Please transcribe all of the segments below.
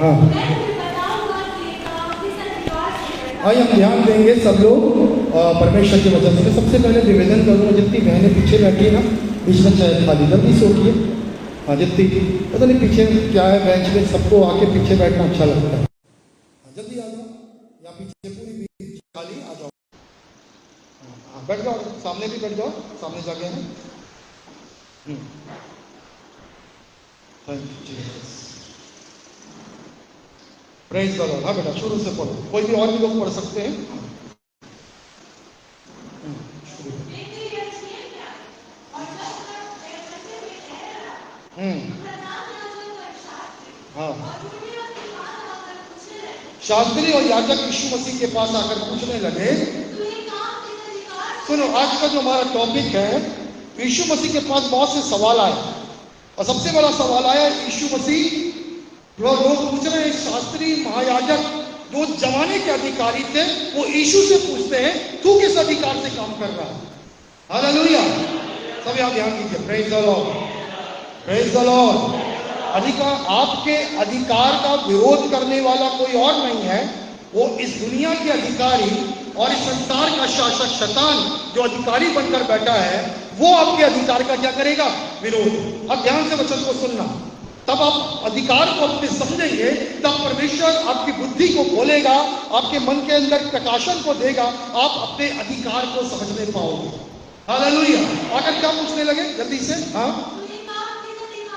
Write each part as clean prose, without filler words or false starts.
हाँ, आइए हम ध्यान देंगे सब लोग परमेश्वर के वचन से। सबसे पहले निवेदन करूँगा, जितनी बहनें पीछे बैठी है ना, बीच में चाहे खाली जल्दी से उठिए। हाँ, जितनी पता नहीं पीछे क्या है बेंच में, सबको आके पीछे बैठना अच्छा लगता है। जल्दी आ जाओ, या पीछे पूरी बीच खाली आ जाओ। हाँ, बैठ जाओ, सामने भी बैठ जाओ, सामने जगह है। Thank you Jesus, praise the Lord. हाँ बेटा, शुरू से पढ़ो, कोई भी और भी लोग पढ़ सकते हैं। हाँ, शास्त्री और याजक यीशु मसीह के पास आकर पूछने लगे। सुनो, आज का जो हमारा टॉपिक है, यीशु मसीह के पास बहुत से सवाल आए, और सबसे बड़ा सवाल आया यीशु मसीह, लोग पूछ रहे हैं, शास्त्री महायाजक जो जमाने के अधिकारी थे, वो यीशु से पूछते हैं, तू किस अधिकार से काम कर रहा है? हालेलुया, सब यहाँ ध्यान दीजिए। Praise the Lord, praise the Lord. अधिकार, आपके अधिकार का विरोध करने वाला कोई और नहीं है, वो इस दुनिया के अधिकारी और इस संसार का शासक शैतान जो अधिकारी बनकर बैठा है, वो आपके अधिकार का क्या करेगा? विरोध। अब ध्यान से वचन को सुनना, तब आप अधिकार को अपने समझेंगे, तब परमेश्वर आपकी बुद्धि को खोलेगा, आपके मन के अंदर प्रकाशन को देगा, आप अपने अधिकार को समझने पाओगे। हालेलुया। आकर क्या पूछने लगे जल्दी से? हाँ,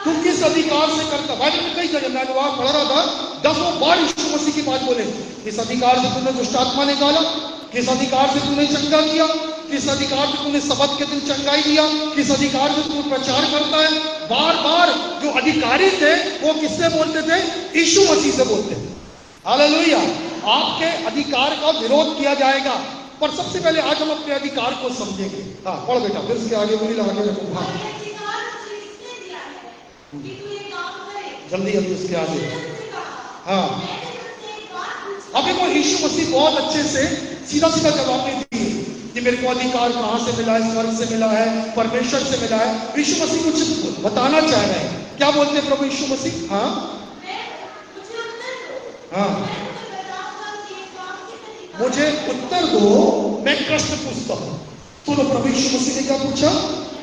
तू किस अधिकार से करता? बाइबल में कई जगह मैं वहां पढ़ रहा था, 10 बार यीशु मसीह की बात बोले। किस अधिकार से तूने दुष्ट आत्मा निकाला? किस अधिकार से तूने चंगा किया? किस अधिकार से तूने सबत के दिन चंगाई दिया? किस अधिकार से तू प्रचार करता है? बार बार जो अधिकारी थे वो किससे बोलते थे? यीशु मसीह से बोलते थे। हालेलुया। आपके अधिकार का विरोध किया जाएगा, पर सबसे पहले आज हम अपने अधिकार को समझेंगे। हाँ, पढ़ बेटा, फिर उसके आगे बोली लगा के रखो। हाँ, जल्दी जल्दी उसके आगे। हाँ, अभी को यीशु मसीह बहुत अच्छे से सीधा सीधा जवाब नहीं दिए कि मेरे को अधिकार कहां से मिला है, स्वर्ग से मिला है, परमेश्वर से मिला है। यीशु मसीह कुछ बताना चाह रहे हैं। क्या बोलते हैं प्रभु यीशु मसीह? हाँ, हाँ, मुझे उत्तर दो, मैं प्रश्न पूछता हूं। सुनो, प्रभु यीशु मसीह ने क्या पूछा?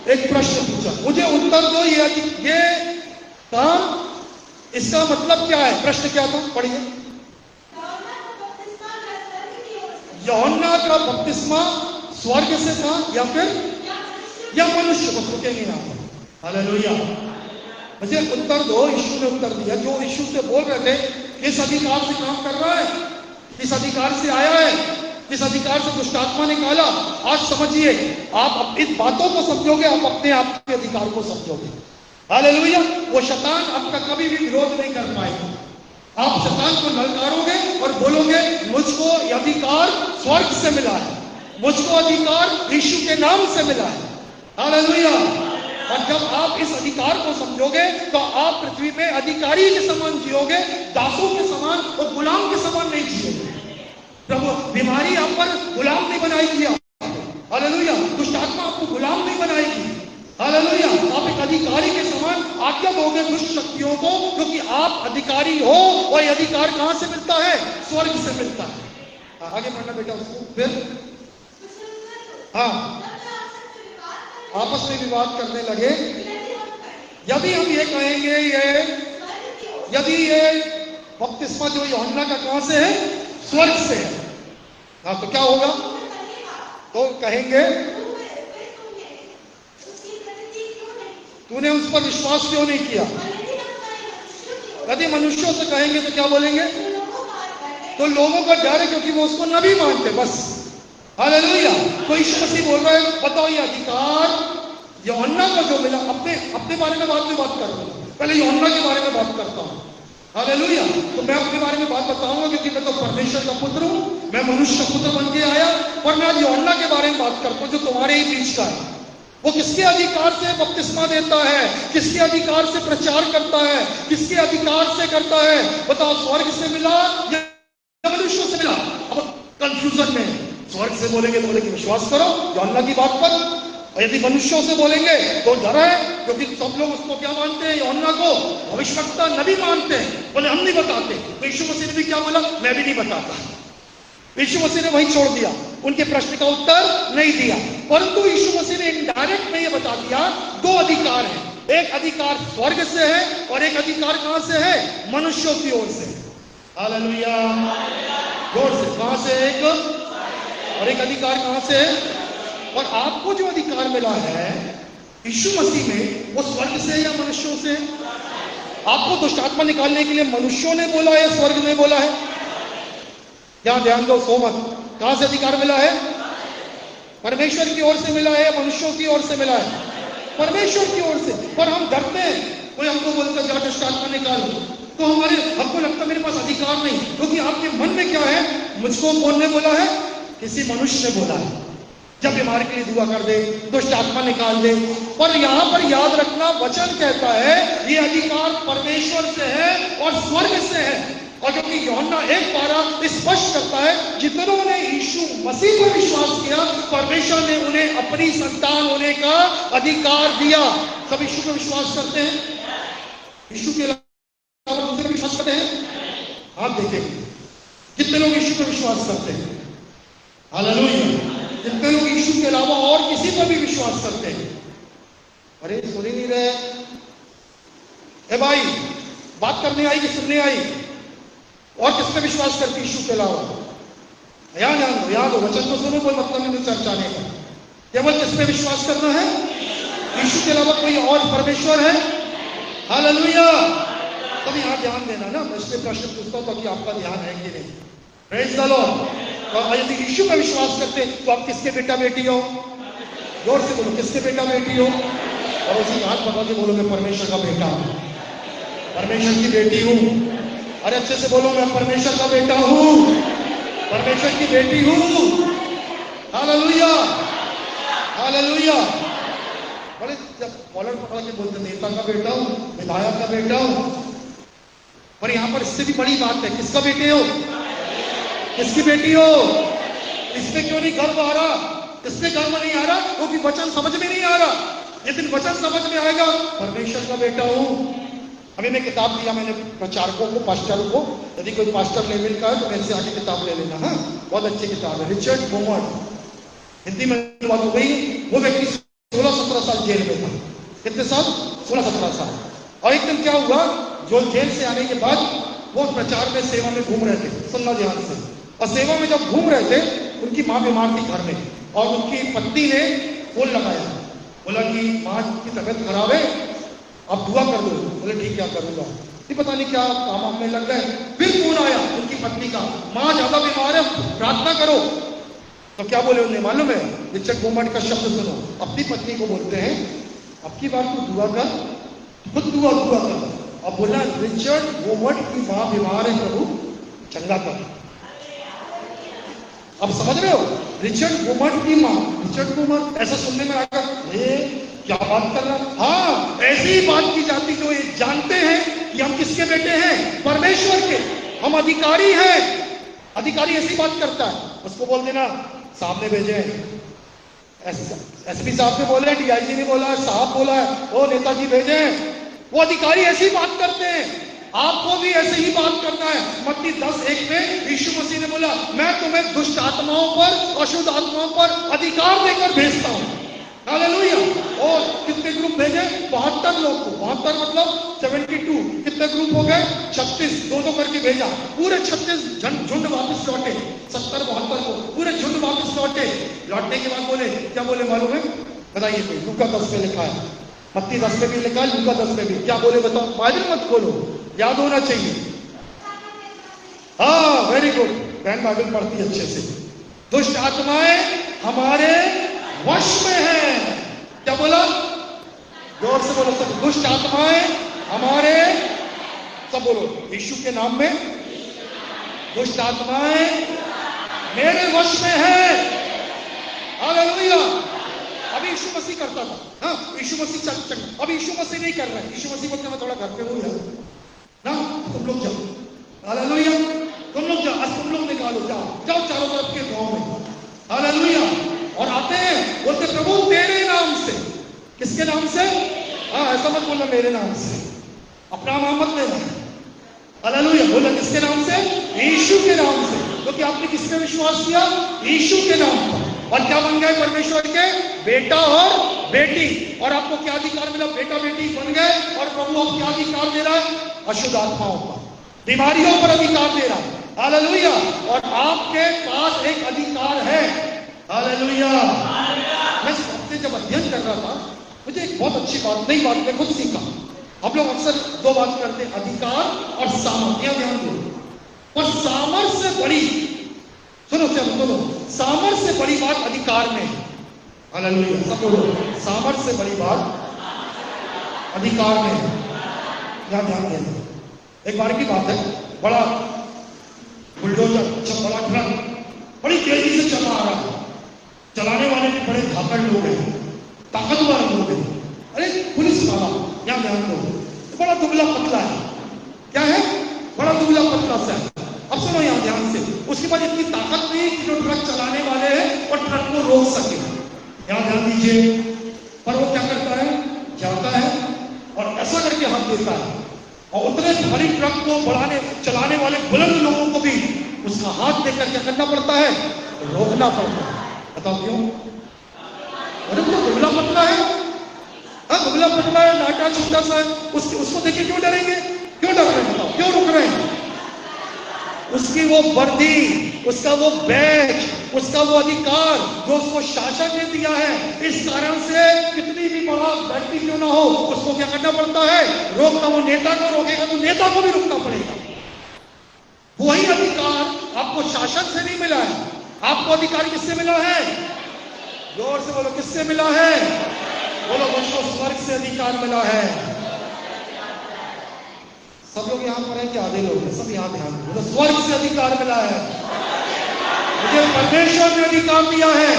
एक प्रश्न पूछा, मुझे उत्तर दो, ये काम, इसका मतलब क्या है? प्रश्न क्या था? पढ़िए। यूहन्ना का बपतिस्मा स्वर्ग से था या फिर या मनुष्य को? रुकेंगे यहाँ पर। हालेलुया। मुझे उत्तर दो। यीशु ने उत्तर दिया, जो यीशु से बोल रहे थे, किस अधिकार से काम कर रहा है, किस अधिकार से आया है, किस अधिकार से दुष्ट आत्मा निकाला। आज समझिए, आप इन बातों को समझोगे, आप अपने आप के अधिकार को समझोगे। हालेलुया। वो शैतान आपका कभी भी विरोध नहीं कर पाएगा। आप शैतान को ललकारोगे और बोलोगे, मुझको यह अधिकार स्वर्ग से मिला है, मुझको अधिकार यीशु के नाम से मिला है। हालेलुया। और जब आप इस अधिकार को समझोगे, तो आप पृथ्वी पे अधिकारी के समान जियोगे, दासों के समान और गुलाम के समान नहीं जियोगे। प्रभु, बीमारी आप पर गुलाम नहीं बनाएगी। हालेलुया। दुष्ट आत्मा आपको गुलाम नहीं बनाएगी। हालेलुया। आप एक अधिकारी के समान आज्ञा दोगे दुष्ट शक्तियों को, क्योंकि आप अधिकारी हो, और यह अधिकार कहां से मिलता है? स्वर्ग से मिलता है। आगे बढ़ना बेटा उसको। फिर हाँ, आपस में विवाद करने लगे। यदि हम ये कहेंगे, यदि ये बपतिस्मा जो यूहन्ना का कहां से है? स्वर्ग से है। हाँ, तो क्या होगा? तो कहेंगे, तूने उस पर विश्वास क्यों नहीं किया? यदि मनुष्यों से कहेंगे तो क्या बोलेंगे? तो लोगों का डर है, क्योंकि वो उसको नबी मानते बस। हालेलुया। तो यीशु मसीह बोल रहा है, बताओ ये अधिकार यूहन्ना को जो मिला, अपने बारे में बाद में बात कर रहा हूं, पहले यूहन्ना के बारे में बात करता हूं। हालेलुया। तो मैं अपने बारे में बात बताऊंगा, क्योंकि मैं तो परमेश्वर का पुत्र हूं, मैं मनुष्य का पुत्र बन के आया। पर मैं आज यूहन्ना के बारे में बात करता हूं, जो तुम्हारे ही बीच का है। वो किसके अधिकार से बपतिस्मा देता है? किसके अधिकार से प्रचार करता है? किसके अधिकार से करता है? बताओ, स्वर्ग से मिला या मनुष्यों से मिला? अब कंफ्यूजन में, स्वर्ग से बोलेंगे तो बोलेंगे विश्वास करो यूहन्ना की बात पर, और यदि मनुष्यों से बोलेंगे तो डर है, क्योंकि सब लोग उसको क्या मानते हैं, यूहन्ना को भविष्यवक्ता नबी मानते हैं। बोले हम नहीं बताते। तो यीशु मसीह ने भी क्या बोला, मैं भी नहीं बताता। यीशु मसीह ने वही छोड़ दिया, उनके प्रश्न का उत्तर नहीं दिया। परंतु यीशु मसीह ने इनडायरेक्ट में ये बता दिया, दो अधिकार है, एक अधिकार स्वर्ग से है और एक अधिकार कहां से है, मनुष्यों की ओर से। हालेलुया, जोर से, कहां से, एक, और एक अधिकार कहां से है। और आपको जो अधिकार मिला है यीशु मसीह में, वो स्वर्ग से या मनुष्यों से? आपको दुष्ट आत्मा निकालने के लिए मनुष्यों ने बोला है, स्वर्ग ने बोला है? यहां ध्यान दो, सो मत। कहां से अधिकार मिला है? परमेश्वर की ओर से मिला है, मनुष्यों की ओर से मिला है? परमेश्वर की ओर से। पर हम डरते हैं, कोई हमको बोलता जा दुष्ट आत्मा निकालो, तो हमको लगता मेरे पास अधिकार नहीं, क्योंकि आपके मन में क्या है, मुझको कौन ने बोला है, किसी मनुष्य ने बोला है, जब बीमारी के लिए दुआ कर दे, दुष्ट आत्मा निकाल दे। पर यहां पर याद रखना, वचन कहता है ये अधिकार परमेश्वर से है और स्वर्ग से है। और क्योंकि यूहन्ना 1:12 स्पष्ट करता है, जितनों ने यीशु मसीह पर विश्वास किया, परमेश्वर ने उन्हें अपनी संतान होने का अधिकार दिया। सब यीशु पर विश्वास करते हैं? यीशु के अलावा दूसरे पर विश्वास करते हैं? आप देखेंगे कितने लोग यीशु पर विश्वास करते हैं। हालेलुया। जितने लोग यीशु के अलावा और किसी पर भी विश्वास करते हैं, अरे सुन ही नहीं रहे। ए भाई, बात करने आई कि सुनने आई? और किस पे विश्वास करती यीशु के अलावा? याद हो, वचन तो सुनो, कोई मतलब नहीं चर्चा नहीं का। केवल किस पे विश्वास करना है? यीशु के अलावा कोई और परमेश्वर है? हालेलुया। तब यहां ध्यान देना ना, मैं इसलिए प्रश्न पूछता हूं ताकि आपका ध्यान है कि नहीं। Praise the Lord. और यदि यीशु पर विश्वास करते तो आप किसके बेटा बेटी हो? जोर से बोलो, किसके बेटा बेटी हो? और उसी हाथ पकड़ के बोलो, मैं परमेश्वर का बेटा हूं, परमेश्वर की बेटी हूं। अरे अच्छे से बोलो, मैं परमेश्वर का बेटा हूं, परमेश्वर की बेटी हूं। Hallelujah, hallelujah. बोले जब कॉलर पकड़ के बोलते नेता का बेटा हूं, विधायक का बेटा हूं, पर यहां पर इससे भी बड़ी बात है, किसका बेटे हो? किसकी बेटी हो? इसमें क्यों नहीं गर्व आ रहा? इसमें गर्व नहीं आ रहा क्योंकि वचन समझ में नहीं आ रहा। लेकिन वचन समझ में आएगा, परमेश्वर का बेटा हूं। अभी मैं किताब दिया मैंने प्रचारकों को, पास्टरों को, यदि कोई पास्टर लेवल का है तो मेरे से आगे किताब ले लेना। हाँ, बहुत अच्छी किताब है, रिचर्ड बोमर्ट, हिंदी में बात हो गई। वो व्यक्ति 16-17 साल जेल में था। कितने साल? 16-17 साल। और एक दिन क्या हुआ, जो जेल से आने के बाद वो प्रचार में, सेवा में घूम रहे थे, सुनना ध्यान से। और सेवा में जब घूम रहे थे, उनकी माँ बीमार थी घर में, और उनकी पत्नी ने फोन लगाया, बोला कि माँ की तबीयत खराब है, आप दुआ कर दो। बोले ठीक, क्या करूंगा, नहीं पता नहीं क्या काम में लग गए। फिर फोन आया उनकी पत्नी का, माँ ज्यादा बीमार है, प्रार्थना करो। तो क्या बोले उन्हें मालूम है? रिचर्ड बोमर्ट का शब्द सुनो, अपनी पत्नी को बोलते हैं, अब की बार तू दुआ कर, खुद दुआ कर। अब बोला रिचर्ड बोमर्ट की माँ बीमार है, प्रभु चंगा कर। अब समझ रहे हो, रिचर्ड बोमर्ट की माँ, रिचर्ड बोमर्ट, ऐसा सुनने में आएगा क्या बात कर रहा? हाँ, ऐसी ही बात की जाती जो ये जानते हैं कि हम किसके बेटे हैं, परमेश्वर के, हम अधिकारी हैं। अधिकारी ऐसी बात करता है, उसको बोल देना साहब ने भेजे, एसपी साहब ने बोले, डीआईजी ने बोला, साहब बोला है, वो नेताजी भेजे हैं। वो अधिकारी ऐसी बात करते हैं, आपको भी ऐसे ही बात करना है। मत्ती 10:1 में यीशु मसीह ने बोला, मैं तुम्हें दुष्ट आत्माओं पर, अशुद्ध आत्माओं पर अधिकार देकर भेजता हूं। हालेलुया। और कितने ग्रुप भेजे? 72 लोग को। 72 मतलब 72। कितने ग्रुप हो गए? 36, 2-2 करके भेजा। पूरे 36 झुंड वापस लौटे। 70-72 को पूरे झुंड वापस लौटे। लौटने के बाद बोले, क्या बोले मालूम है? बताइए कोई। लूका 10 में लिखा है, मत्ती 10 में भी लिखा है, लूका 10 में भी। क्या बोले बताओ? बाइबल मत खोलो, याद होना चाहिए। हाँ, वेरी गुड, बहन बाइबल पढ़ती अच्छे से। दुष्ट आत्माएं हमारे वश में है। क्या बोला? जोर से बोलो सब, दुष्ट आत्माएं हमारे, सब बोलो यीशु के नाम में, दुष्ट आत्माएं मेरे वश में है। हालेलुया। अभी यीशु मसीह करता था, हाँ, यीशु मसीह चल, अब यीशु मसीह नहीं कर रहा है। यीशु मसीह बोलते मैं थोड़ा घर पे हूं यार ना, तुम लोग जाओ। हालेलुया। तुम लोग जाओ, आज तुम लोग निकालो, जाओ चारों तरफ के गांव में। हालेलुया। और आते हैं, बोलते प्रभु तेरे नाम किसके नाम से? हाँ, ऐसा मत बोलना मेरे नाम से, अपना नाम मत लेना। हालेलुया। बोला किसके नाम से? यीशु के नाम से। क्योंकि आपने किस पे विश्वास किया? यीशु के नाम पर। और क्या बन गए? परमेश्वर के बेटा और बेटी। और आपको क्या अधिकार मिला? बेटा बेटी बन गए। और प्रभु आपको क्या अधिकार दे रहा है? अशुद्ध आत्माओं पर, बीमारियों पर अधिकार दे रहा है। हालेलुया। और आपके पास एक अधिकार है। हालेलुया। मैं इस हफ्ते जब अध्ययन कर रहा था, मुझे एक बहुत अच्छी बात, नई बात मैं खुद सीखा। हम लोग अक्सर दो बात करते हैं, अधिकार और सामर्थ्य। ध्यान दो। और सामर्थ्य से बड़ी, सुनो सुनो, सामर्थ्य से बड़ी बात अधिकार में है। हालेलुया। सब बोलो, सामर्थ्य से बड़ी बात अधिकार में है। ध्यान देना। एक बार की बात है, बड़ा बुलडोजर, बड़ा ट्रक बड़ी तेजी से चला आ रहा है। चलाने वाले भी बड़े धाकड़ लोग हैं, ताकतवर लोग हैं। अरे पुलिस वाला, यहाँ ध्यान दो, बड़ा दुबला पतला है। क्या है? बड़ा दुबला पतला सा है। अब सुनो यहाँ ध्यान से, उसके बाद इतनी ताकत नहीं कि जो ट्रक चलाने वाले हैं और ट्रक को रोक सके। यहाँ ध्यान दीजिए। पर वो क्या करता है? जाता है और ऐसा करके हाथ देता है, और उतने भारी ट्रक को चलाने वाले बुलंद लोगों को भी उसका हाथ देकर क्या करना पड़ता है? रोकना पड़ता है। बताओ क्यों? अरे वो दुबला पतला है। हाँ, दुबला पतला है, नाटा छोटा सा है, उसको देखे क्यों डरेंगे? क्यों डर रहे हैं? बताओ क्यों रुक रहे हैं? उसकी वो वर्दी, उसका वो बैच, उसका वो अधिकार जो उसको शासन ने दिया है, इस कारण से कितनी भी बड़ा व्यक्ति क्यों ना हो, उसको क्या करना पड़ता है? रोकना। वो नेता को रोकेगा तो नेता को भी रुकना पड़ेगा। वही अधिकार आपको शासन से नहीं मिला है। आपको अधिकार किससे मिला है? जोर से बोलो, किससे मिला है? बोलो, मुझको स्वर्ग से अधिकार मिला है। सब लोग यहाँ पर हैं कि आधे लोग हैं? सब यहाँ ध्यान दो। बोलो, स्वर्ग से अधिकार मिला है। मुझे परमेश्वर ने अधिकार दिया है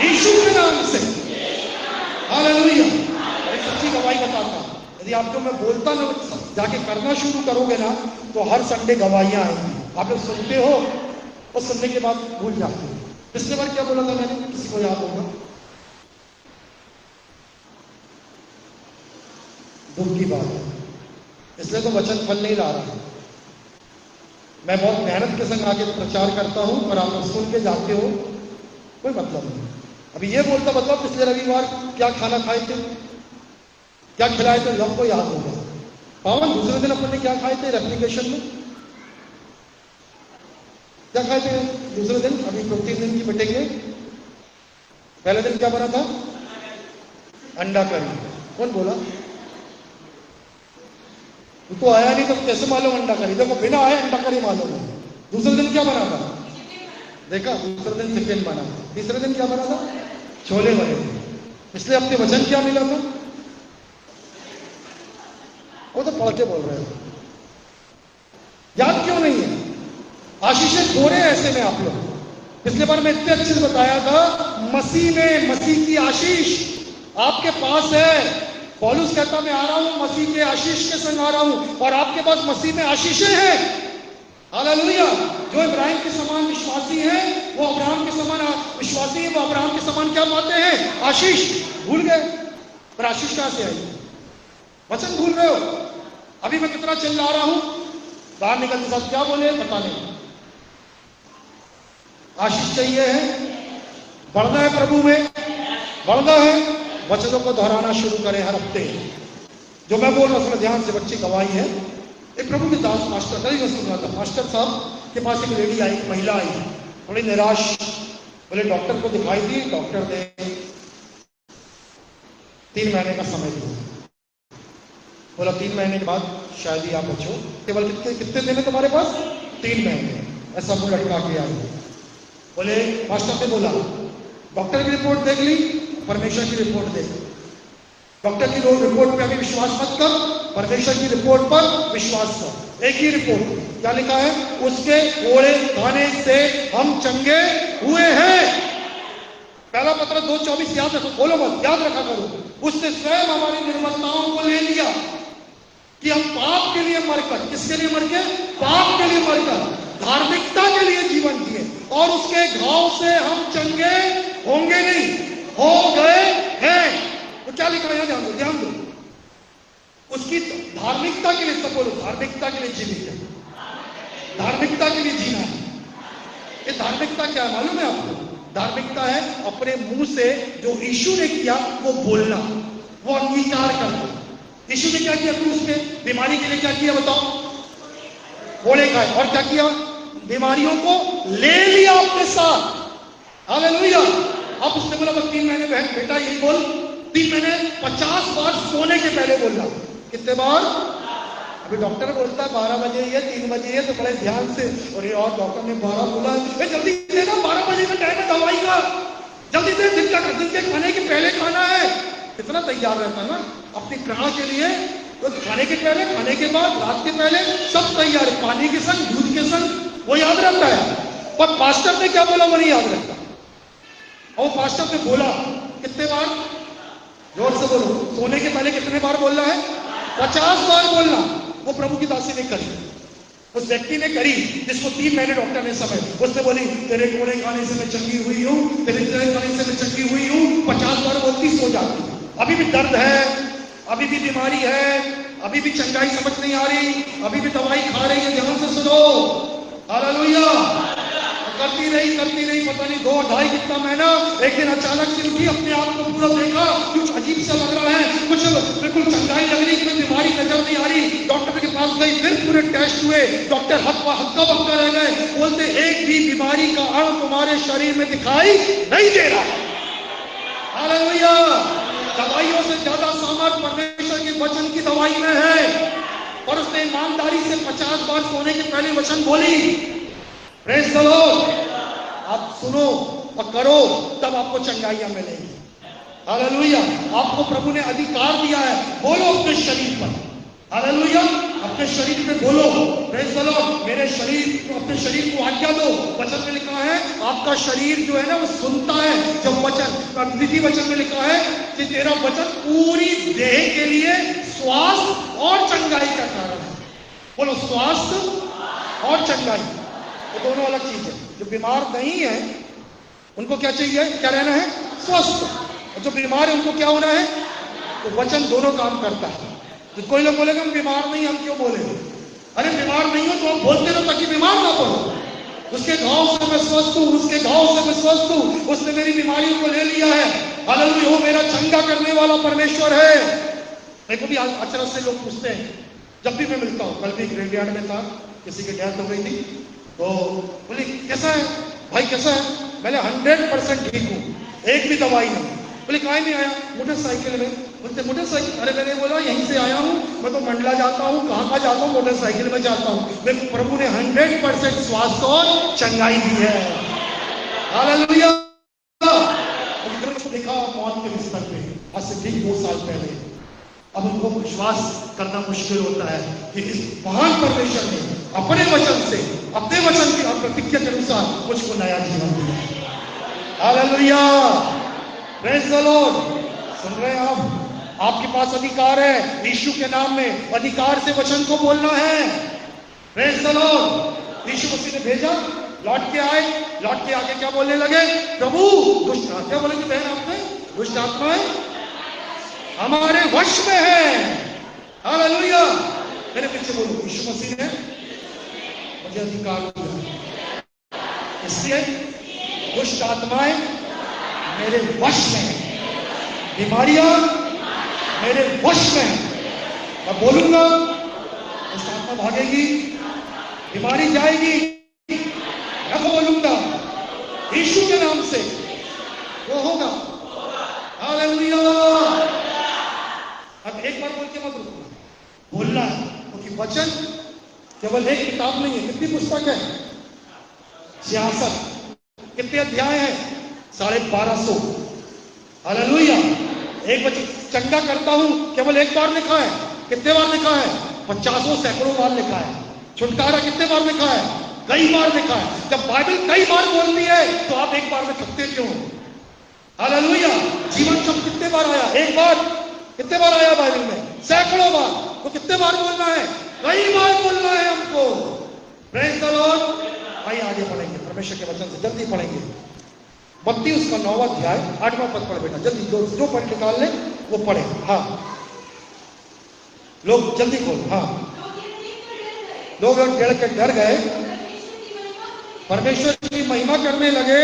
यीशु के नाम से। हालेलुया। एक सच्ची गवाही बताता, यदि आपको मैं बोलता ना, जाके करना शुरू करोगे ना, तो हर संडे गवाहियां आएंगी। आप लोग सुनते हो और सुनने के बाद भूल जाते हो। पिछले बार क्या बोला था मैंने? किसी को याद होगा? दुख की बात है, इसलिए तो वचन फल नहीं ला रहा। मैं बहुत मेहनत के संग आगे प्रचार करता हूं, और आप लोग सुन के जाते हो, कोई मतलब नहीं। अभी ये बोलता बताओ, पिछले रविवार क्या खाना खाए थे, क्या खिलाए थे? सबको याद होगा। पावन दूसरे दिन अपन ने क्या खाए थे? रेप्लिकेशन में क्या खाए थे दूसरे दिन? अभी 3 दिन की बैठेंगे। पहले दिन क्या बना था? अंडा करी। कौन बोला? तो आया नहीं तो कैसे मालूम अंडा करी? देखो, बिना आए अंडा करी मालूम है। दूसरे दिन क्या बना था? देखा, दूसरे दिन चिकन बना। तीसरे दिन क्या बना था? छोले बने थे। पिछले हफ्ते वचन क्या मिला था? वो तो पढ़ के बोल रहे हो, याद क्यों नहीं है? आशीषें खो रहे हैं ऐसे में आप लोग। पिछले बार मैं इतने अच्छे से बताया था, मसीह में, मसीह की आशीष आपके पास है। पौलुस कहता, मैं आ रहा हूं मसीह के आशीष के संग आ रहा हूं, और आपके पास मसीह में आशीषें हैं। हालेलुया। जो इब्राहिम के समान विश्वासी है, वो अब्राहम के समान विश्वासी है, वो अब्राहम के समान क्या पाते हैं? आशीष। भूल गए? पर आशीष कहां से आई? वचन भूल रहे हो? अभी मैं कितना चिल्ला रहा हूं, बाहर निकलते साथ क्या बोले पता नहीं। आशीष चाहिए है, बढ़ना है प्रभु में, बढ़ना है। वचनों को दोहराना शुरू करें हर हफ्ते। जो मैं बोल रहा हूं ध्यान से, बच्ची गवाही है। एक प्रभु के दास मास्टर, कल मैं सुन रहा था, मास्टर साहब के पास एक लेडी आई, महिला आई, बड़ी निराश। बोले डॉक्टर को दिखाई दी, डॉक्टर ने 3 महीने का समय दिया। बोला 3 महीने के बाद शायद ही आप बचो। केवल कितने दिन है तुम्हारे पास? 3 महीने। ऐसा मुंह लटका के आई। बोले मास्टर ने बोला, डॉक्टर की रिपोर्ट देख ली, परमेश्वर की रिपोर्ट देख। डॉक्टर की रिपोर्ट पे अभी विश्वास मत कर, परमेश्वर की रिपोर्ट पर विश्वास कर। एक ही रिपोर्ट, क्या लिखा है? उसके कोड़े खाने से हम चंगे हुए हैं। पहला पत्र 2:24 याद रखो, बोलो मत, याद रखा करो। उसने स्वयं हमारी निर्मलताओं को ले लिया कि हम पाप के लिए मरकर, किसके लिए मर के? पाप के लिए मरकर धार्मिकता के लिए जीवन जिए, और उसके घाव से हम चंगे होंगे नहीं, हो गए हैं। क्या लिखा है यहाँ, ध्यान दो, ध्यान दो। उसकी धार्मिकता के लिए, सब बोलो, धार्मिकता के लिए जीवित है, धार्मिकता के लिए जीना है। ये धार्मिकता क्या है मालूम है आपको? धार्मिकता है अपने मुंह से जो यीशु ने किया वो बोलना, वो अंगीकार करना। यीशु ने क्या किया क्रूस पे? बीमारी के लिए क्या किया बताओ? बोले खाए, और क्या किया? बीमारियों को ले लिया अपने साथ। हालेलुया। अब उसने बोला बस 3 महीने बहन बेटा यही बोल, 3 महीने 50 बार सोने के पहले बोलना। कितने बार? अभी डॉक्टर बोलता है 12 बजे या 3 बजे है, तो बड़े ध्यान से, अरे और डॉक्टर ने 12 बोला, जल्दी दे ना, 12 बजे का टाइम है दवाई का, जल्दी दे, दिन के खाने के पहले खाना है। कितना तैयार रहता है ना अपनी प्राण के लिए, तो खाने के पहले, खाने के बाद, रात के पहले, सब तैयार है, पानी के संग, दूध के संग, वो याद रहता है। पर पास्टर ने क्या बोला वो नहीं याद रहता। और पास्टर ने बोला कितने बार? जोर से बोलो, सोने के पहले कितने बार बोलना है? 50 बार बोलना। वो प्रभु की दासी ने करी, उस व्यक्ति ने करी जिसको 3 महीने डॉक्टर ने समय, उसने बोली तेरे कोड़े खाने से मैं चंगी हुई हूँ, तेरे कोड़े खाने से मैं चंगी हुई हूँ, 50 बार बोलती सो जाती। अभी भी दर्द है, अभी भी बीमारी है, अभी भी चंगाई समझ नहीं आ रही, अभी भी दवाई खा रही है, ध्यान से सुनो। हालेलुया। करती रही, पता नहीं 2-2.5 कितना महीना। एक दिन अचानक से उठी, अपने आप को पूरा देखा, कुछ अजीब सा लग रहा है, कुछ बिल्कुल चंगाई लग रही, कोई बीमारी नजर नहीं आ रही। डॉक्टर के पास गई, फिर पूरे टेस्ट हुए, डॉक्टर हक्का बक्का रह गए, बोलते एक भी बीमारी का अण तुम्हारे शरीर में दिखाई नहीं दे रहा। हालेलुया। दवाइयों से ज्यादा सामर्थ परमेश्वर के वचन की दवाई में है। और उसने ईमानदारी से 50 बार सोने के पहले वचन बोली। Praise the Lord. आप सुनो और करो, तब आपको चंगाइयां मिलेंगी। हालेलुया। आपको प्रभु ने अधिकार दिया है, बोलो अपने शरीर पर। हालेलुया। अपने शरीर पे बोलो। Praise the Lord. मेरे शरीर, अपने शरीर को आज्ञा दो। वचन में लिखा है आपका शरीर जो है ना वो सुनता है जब वचन, विधि वचन में लिखा है कि तेरा वचन पूरी देह के लिए स्वास्थ्य और चंगाई का कारण है। बोलो स्वास्थ्य और चंगाई, ये दोनों अलग चीज है। जो बीमार नहीं है उनको क्या चाहिए? क्या रहना है? स्वस्थ। और जो बीमार है उनको क्या होना है? तो वचन दोनों काम करता है। तो कोई लोग बोलेगा हम बीमार नहीं, हम क्यों बोले? अरे बीमार नहीं हो तो आप बोलते रहो ताकि बीमार ना पड़ो। उसके घाव से मैं स्वस्थ हूँ, उसके घाव से मैं स्वस्थ हूँ, उसने मेरी बीमारियों को ले लिया है। हालेलुया। वो मेरा चंगा करने वाला परमेश्वर है। मेरे को भी अचानक से लोग पूछते हैं, जब भी मैं मिलता हूँ, कल भी ग्रेवयार्ड में था, किसी की डेथ हो गई थी, तो बोले कैसा है भाई, कैसा है? मैंने 100% ठीक हूँ, एक भी दवाई नहीं। बोले कहाँ नहीं आया? मोटरसाइकिल में। बोलते मोटरसाइकिल? अरे मैंने बोला यहीं से आया हूँ, मैं तो मंडला जाता हूँ, कहाँ जाता हूँ, मोटरसाइकिल में जाता हूँ। मेरे प्रभु ने 100% स्वास्थ्य और चंगाई दी है। हालेलुया। देखा मौत के बिस्तर पे आज से ठीक 2 साल पहले। अब उनको विश्वास करना मुश्किल होता है कि इस महान परमेश्वर ने अपने वचन से, अपने वचन की प्रतिज्ञा के अनुसार मुझको नया जीवन दिया। हालेलुया। Praise the Lord. सुन रहे हैं आप? आपके पास अधिकार है, यीशु के नाम में अधिकार से वचन को बोलना है। Praise the Lord. Yeshu Masih ने भेजा, लौट के आए, लौट के आके क्या बोलने लगे? प्रभु दुष्ट, क्या बोलेंगे बहन आपने? दुष्ट आत्माएं हमारे वश में है। हालेलुया। मेरे पीछे बोलो, यीशु मसीह ने मुझे अधिकार दिया, इसलिए दुष्ट आत्माएं मेरे वश में है, बीमारियां मेरे वश में है। मैं बोलूंगा दुष्ट आत्मा भागेगी, बीमारी जाएगी। मैं बोलूंगा यीशु के नाम से, वो होगा। हालेलुया। अब एक बार बोल के मत रुकना, बोलना है, क्योंकि वचन केवल एक किताब नहीं है। कितनी पुस्तक है? 66। कितने अध्याय हैं? 1250। हालेलुया। एक बच्चे चंगा करता हूं केवल एक बार लिखा है। कितने बार लिखा है? 50 सैकड़ों बार लिखा है। छुटकारा कितने बार लिखा है? कई बार लिखा है। जब बाइबल कई बार बोलती है तो आप एक बार में थकते क्यों? हालेलुया। जीवन शब्द कितने बार आया? एक बार। कितने बार आया बाइबल में? सैकड़ों बार। तो कितने बार बोलना है? कई बार बोलना है हमको। Praise the Lord. आइए आगे पढ़ेंगे परमेश्वर के वचन से, जल्दी पढ़ेंगे। मत्ती उसका 9वां अध्याय 8वां पद पढ़ बेटा, जल्दी जो पढ़ निकाल ले। वो पढ़े। हाँ, लोग जल्दी खोल। हाँ, लोग डर गए, परमेश्वर की महिमा करने लगे,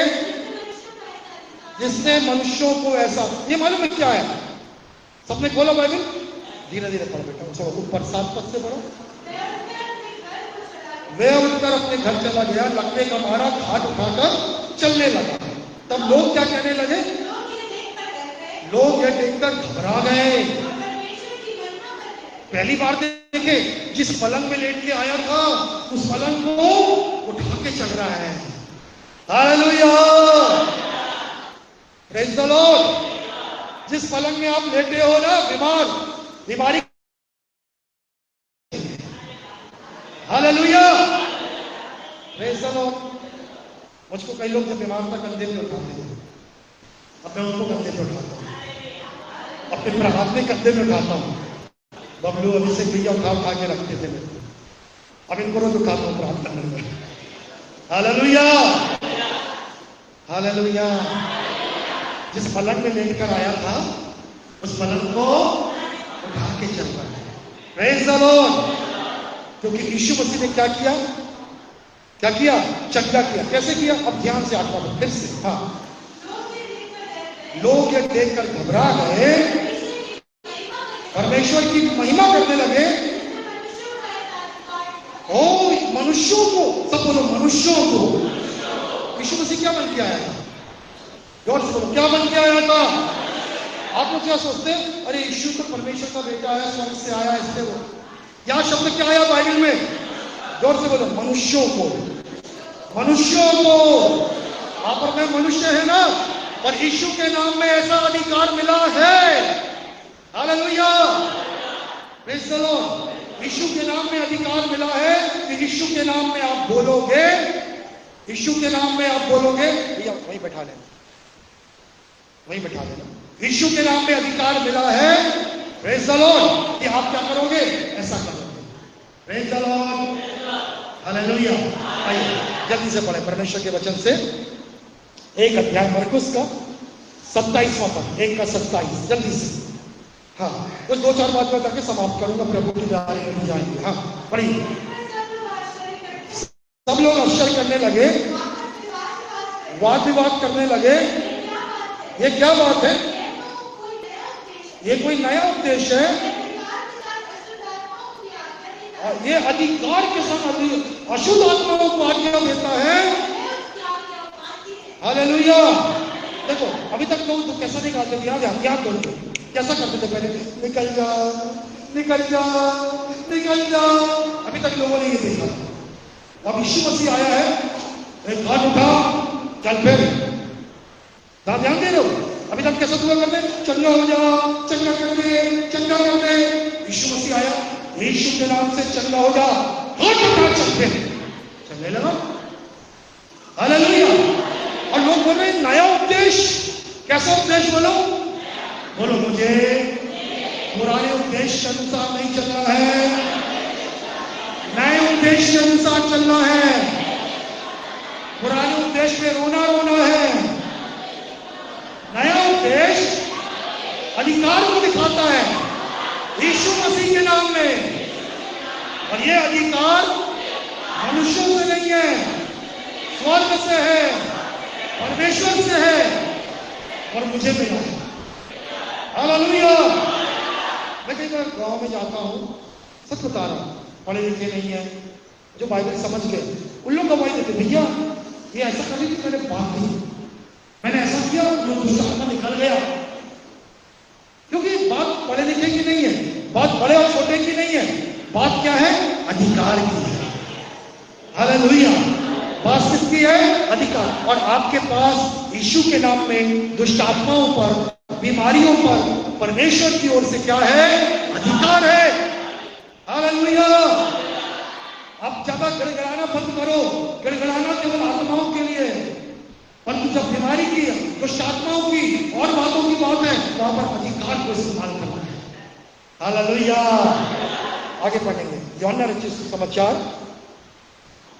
जिसने मनुष्यों को ऐसा। ये मालूम है क्या है? सबने खोला बाइबल, धीरे धीरे पढ़ो बेटा, चलो ऊपर 7 पद से पढ़ो। वह उठकर अपने घर चला गया, लकवे का मारा, घाट उठाकर चलने लगा। तब लोग क्या कहने लगे? लोग यह देखकर घबरा गए। पहली बार देखे, जिस पलंग में लेट के आया था उस पलंग को उठा के चल रहा है। Hallelujah, praise the Lord. जिस पलंग में आप लेटे हो ना, बीमारी, हालेलुया, प्रेज़ द लॉर्ड। मुझको कई लोग जब बीमार था कंधे पे उठाते थे, अब मैं उनको कंधे पे उठाता हूँ, अपने प्रभात में कंधे पे उठाता हूँ। बबलू अभी से भैया उठा के रखते थे मेरे, अब इनको रोज उठाता हूँ प्रार्थना करने में। Hallelujah, hallelujah. जिस पलंग में लेट कर आया था उस पलंग को उठा के चल रहा है। Praise the Lord. क्योंकि यीशु मसीह ने क्या किया? क्या किया? चंगा किया। कैसे किया? अब ध्यान से 8 पद फिर से। हाँ, लोग ये देखकर घबरा गए, परमेश्वर की महिमा करने लगे। ओ मनुष्यों को, सब बोलो मनुष्यों को। यीशु मसीह क्या बन के आया था? जोर से बोलो, क्या बन के आया था? आप लोग क्या सोचते हैं? अरे यीशु तो परमेश्वर का बेटा है, स्वर्ग से आया, इसलिए वो। यहां शब्द क्या आया बाइबल में? जोर से बोलो, मनुष्यों को, मनुष्यों को। आप और मैं मनुष्य है ना, और यीशु के नाम में ऐसा अधिकार मिला है। Hallelujah, praise the Lord. Yeshu के नाम में अधिकार मिला है कि यीशु के नाम में आप बोलोगे, यीशु के नाम में आप बोलोगे। भैया वहीं बैठा लेना, वहीं बैठा लेना। यीशु के नाम में अधिकार मिला है, प्रेज़ द लॉर्ड, कि आप क्या करोगे? ऐसा करोगे। Praise the Lord, hallelujah. आइए जल्दी से पढ़े परमेश्वर के वचन से। एक अध्याय मरकुस का 27वां पद, 1 का 27, जल्दी से। हाँ, कुछ 2-4 बातें करके समाप्त करूंगा, प्रभु की दया में जाएंगे। हाँ, पढ़िए। सब लोग आश्चर्य करने लगे, वाद विवाद करने लगे। ये क्या बात है? ये कोई नया उपदेश है, और ये अधिकार के साथ अशुद्ध आत्माओं को आज्ञा देता है। हालेलुया। देखो अभी तक लोग कैसा निकालते थे, याद करो कैसा करते थे पहले? निकल जा, निकल जा, निकल जा। अभी तक लोगों ने ये देखा। अब यीशु मसीह आया है, एक हाथ उठा, चल फिर। ध्यान दे रहे हो? अभी तक कैसा दुआ करते? चंगा हो जा, चंगा कर दे, चंगा कर दे। यीशु मसीह आया, यीशु के नाम से चंगा हो जा, हाथ उठा, चल फिर। चलने लगा। हालेलुया। और लोग बोल रहे नया उपदेश। कैसा उपदेश? बोलो, बोलो मुझे पुराने उपदेश के अनुसार नहीं चलना है, नए उपदेश के अनुसार चलना है। पुराने उपदेश में रोना रोना है, नया उपदेश अधिकार को दिखाता है यीशु मसीह के नाम में। और ये अधिकार मनुष्यों से नहीं है, स्वर्ग से है, परमेश्वर से है, और मुझे मिला है। हालेलुया। मैं कई बार गांव में जाता हूँ, सच बता रहा हूँ, पढ़े लिखे नहीं है, जो बाइबल समझ गए, उन लोग गवाही देते, भैया ये ऐसा कभी भी मैंने बात नहीं, मैंने ऐसा किया, वो दुष्ट आत्मा निकल गया। क्योंकि बात पढ़े लिखे की नहीं है, बात बड़े और छोटे की नहीं है, बात क्या है? अधिकार की है। हालेलुया। बात किसकी है? अधिकार। और आपके पास यीशु के नाम में दुष्ट आत्माओं पर, बीमारियों पर परमेश्वर की ओर से क्या है? अधिकार है। हालेलुया। अब ज्यादा गड़गड़ाना बंद करो। गड़गड़ाना केवल आत्माओं के लिए, परंतु जब बीमारी की, दुष्ट आत्माओं की और बातों की बात है, वहां पर अधिकार को इस्तेमाल करना है। हालेलुया। आगे पढ़ेंगे यूहन्ना रचित सुसमाचार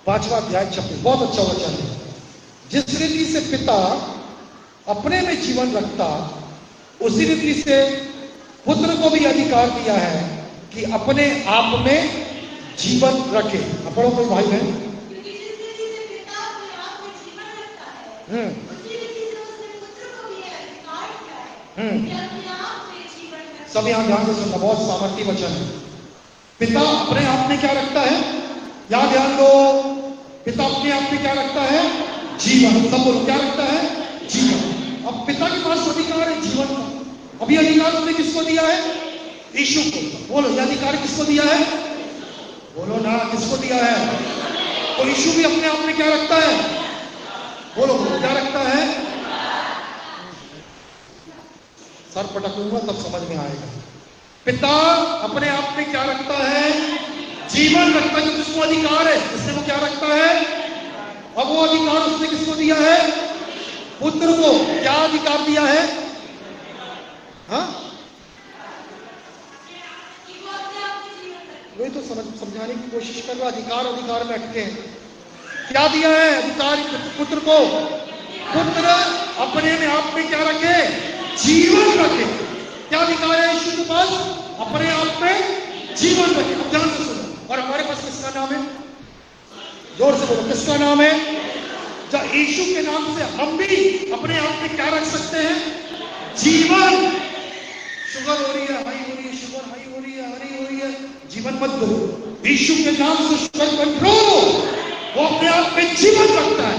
5वां अध्याय 26, बहुत अच्छा वचन है। जिस रीति से पिता अपने में जीवन रखता, उसी रीति से पुत्र को भी अधिकार दिया है कि अपने आप में जीवन रखे। पढ़ो कोई भाई बहन। क्योंकि जिस रीति से पिता अपने आप में जीवन रखता है, उसी रीति से उसने पुत्र को भी यह अधिकार दिया है कि अपने आप में जीवन रखे। सब यहाँ ध्यान से सुनना, बहुत सामर्थ्य वचन है। पिता अपने आप में क्या रखता है? यहाँ ध्यान दो। पिता अपने आप में क्या रखता है? जीवन। सब बोलो, क्या रखता है? जीवन। अब पिता के पास अधिकार है जीवन का। अभी अधिकार उसने किसको दिया है? यीशु को। बोलो, यह अधिकार किसको दिया है? बोलो ना, किसको दिया है? तो यीशु भी अपने आप में क्या रखता है? बोलो, क्या रखता है? सर पटकूंगा तब समझ में आएगा। पिता अपने आप में क्या रखता है? जीवन रखता है। जिसको अधिकार है, इसने वो क्या रखता है? अब वो अधिकार उसने किसको दिया है? पुत्र को। क्या अधिकार दिया है? हाँ, वही तो समझाने की कोशिश कर रहा। अधिकार अधिकार में अटके हैं। क्या दिया है अधिकार पुत्र को? पुत्र अपने में आप में क्या रखे? जीवन रखे। क्या अधिकार है यीशु के पास? अपने आप में जीवन रखे। अब ध्यान से सुनो। और हमारे पास किसका नाम है? जोर से बोलो, किसका नाम है? जब यीशु के नाम से हम भी अपने आप में क्या रख सकते हैं? जीवन। शुगर हो रही है, हाई हो रही है, शुगर हाई हो रही है, हरी हो रही है, जीवन मत दो। यीशु के नाम से शुगर कंट्रोल। वो अपने आप में जीवन रखता है।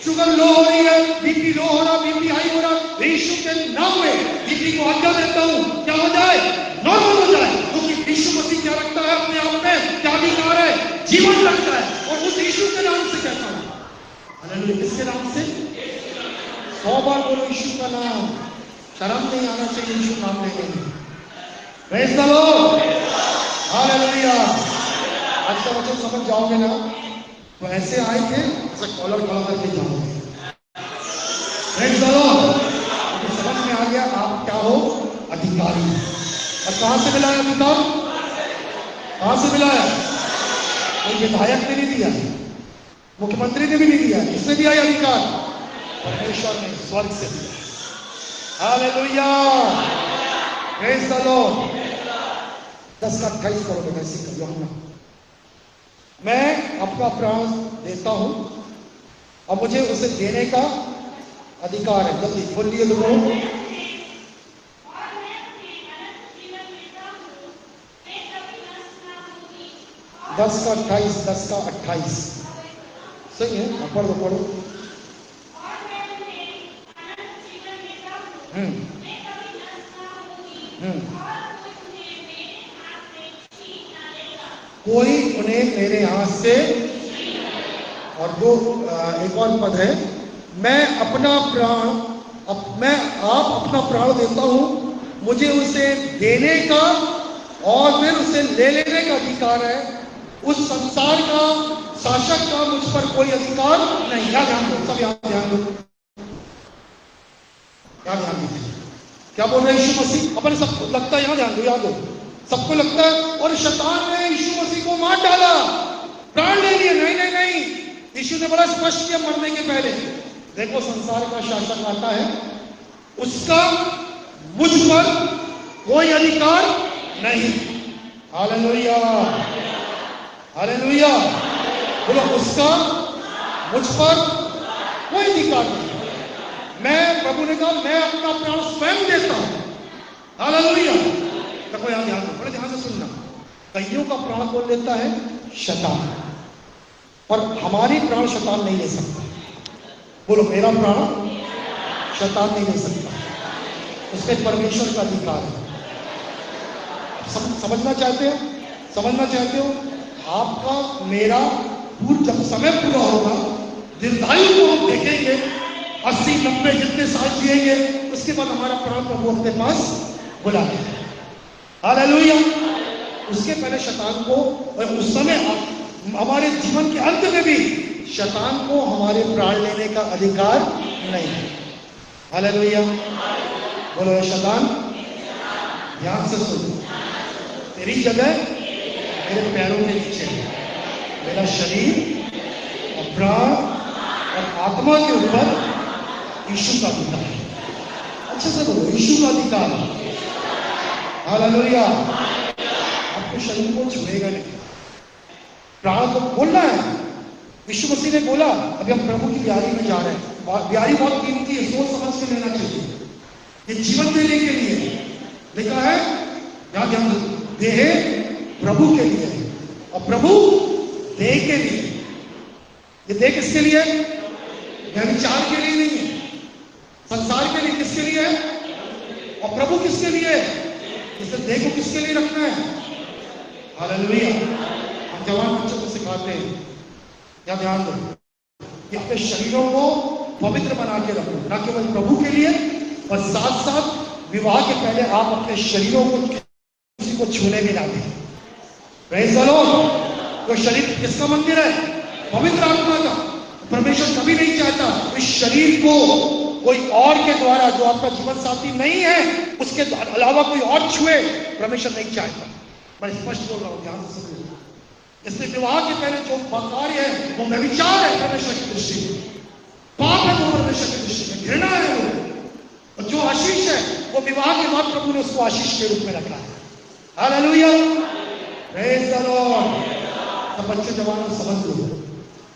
शुगर लो हो रही है, बीपी लो हो रहा, बीपी हाई हो रहा, यीशु के नाम में बीपी को आज्ञा देता हूं, क्या हो जाए? नॉर्मल हो जाए। क्योंकि यीशु मसीह क्या रखता है अपने आप में? क्या अधिकार है? जीवन रखता है। और उस यीशु के नाम से कहता हूं, हालेलुया। किसके नाम से? 100 बार बोलो यीशु का नाम। शर्म नहीं आना चाहिए यीशु नाम लेने में। Praise the Lord, hallelujah. आज का वचन समझ जाओगे ना, तो ऐसे आए थे, ऐसा कॉलर खड़ा करके जाओगे। Praise the Lord. तो समझ में आ गया आप क्या हो? अधिकारी। और कहां से मिला है अधिकार? कहां से मिला है? कोई विधायक ने नहीं दिया, मुख्यमंत्री ने भी नहीं दिया। किसने दिया ये अधिकार? परमेश्वर ने स्वर्ग से दिया। Hallelujah, praise the Lord. 10:28 करोगे वैसे कर यूहन्ना। मैं अपना प्राण देता हूं और मुझे उसे देने का अधिकार है। जल्दी बोलिए लोगों। 10:28, 10:28 सही है। पढ़ो पढ़ो। कोई उन्हें मेरे हाथ से, और दो एक और पद है, मैं आप अपना प्राण देता हूं, मुझे उसे देने का और फिर उसे ले लेने का अधिकार है। उस संसार का शासक का मुझ पर कोई अधिकार नहीं। क्या ध्यान दो, सब यहां ध्यान दो। क्या ध्यान दीजिए, क्या बोल रहे यीशु मसीह? अपन सबको लगता है, यहां ध्यान दो, याद हो, सबको लगता है और शैतान ने यीशु मसीह को मार डाला, प्राण ले लिए। नहीं नहीं नहीं, यीशु ने बड़ा स्पष्ट किया मरने के पहले, देखो संसार का शासक आता है, उसका मुझ पर कोई अधिकार नहीं। Hallelujah, hallelujah. बोलो, उसका मुझ पर कोई अधिकार नहीं। मैं, प्रभु ने कहा, मैं अपना प्राण स्वयं देता हूं। हालेलुया। देखो यहां ध्यान दो, बड़े ध्यान से सुनना। कईयों का प्राण कौन लेता है? शैतान। पर हमारी प्राण शैतान नहीं ले सकता। बोलो, मेरा प्राण शैतान नहीं ले सकता, उसमें परमेश्वर का अधिकार है। समझना चाहते हो? समझना चाहते हो? आपका मेरा जब समय पूरा होगा, दीर्घायु को हम देखेंगे, 80-90 जितने साल जिएंगे, उसके बाद हमारा प्राण प्रभु अपने पास बुला लेंगे। हालेलुया। उसके पहले शैतान को, और उस समय हमारे जीवन के अंत में भी शैतान को हमारे प्राण लेने का अधिकार नहीं है। हालेलुया। बोलो, शैतान ध्यान से सुन, तेरी जगह मेरे पैरों के नीचे है। मेरा शरीर और प्राण और आत्मा के ऊपर यीशु का अधिकार है। अच्छे से बोलो, यीशु का अधिकार है। हालेलुया। आपके शरीर को छुएगा नहीं, प्राण को बोलना है। यीशु मसीह ने बोला, अभी हम प्रभु की ब्यारी में जा रहे हैं। ब्यारी बहुत कीमती है, सोच समझ के लेना चाहिए। ये जीवन देने के लिए लिखा है, यहां ध्यान दो, देह प्रभु के लिए है और प्रभु देह के लिए। ये देह किसके लिए है? व्यभिचार के लिए नहीं है, संसार के लिए। किसके लिए है? और प्रभु किसके लिए है? इसे देह को किसके लिए रखना है? हालेलुया। हम जवान बच्चों को सिखाते हैं, या ध्यान दो कि अपने शरीरों को पवित्र बना के रखो, ना केवल प्रभु के लिए, और साथ साथ विवाह के पहले आप अपने शरीरों को किसी को छूने भी ना दें। Praise the Lord. तो शरीर किसका मंदिर है? पवित्र आत्मा का। परमेश्वर कभी नहीं चाहता इस शरीर को कोई और के द्वारा, जो आपका जीवन साथी नहीं है, उसके अलावा कोई और छुए। परमेश्वर नहीं चाहता। मैं स्पष्ट बोल रहा हूं, ध्यान से सुनिए। इसलिए विवाह के पहले जो कार्य है वो व्यभिचार है परमेश्वर की दृष्टि में, पाप है वो परमेश्वर की दृष्टि में, घृणा है वो। और जो आशीष है वो विवाह के बाद प्रभु ने उसको आशीष के रूप में रखा है। Hallelujah, praise the Lord. तो बच्चे जवानों समझ लो,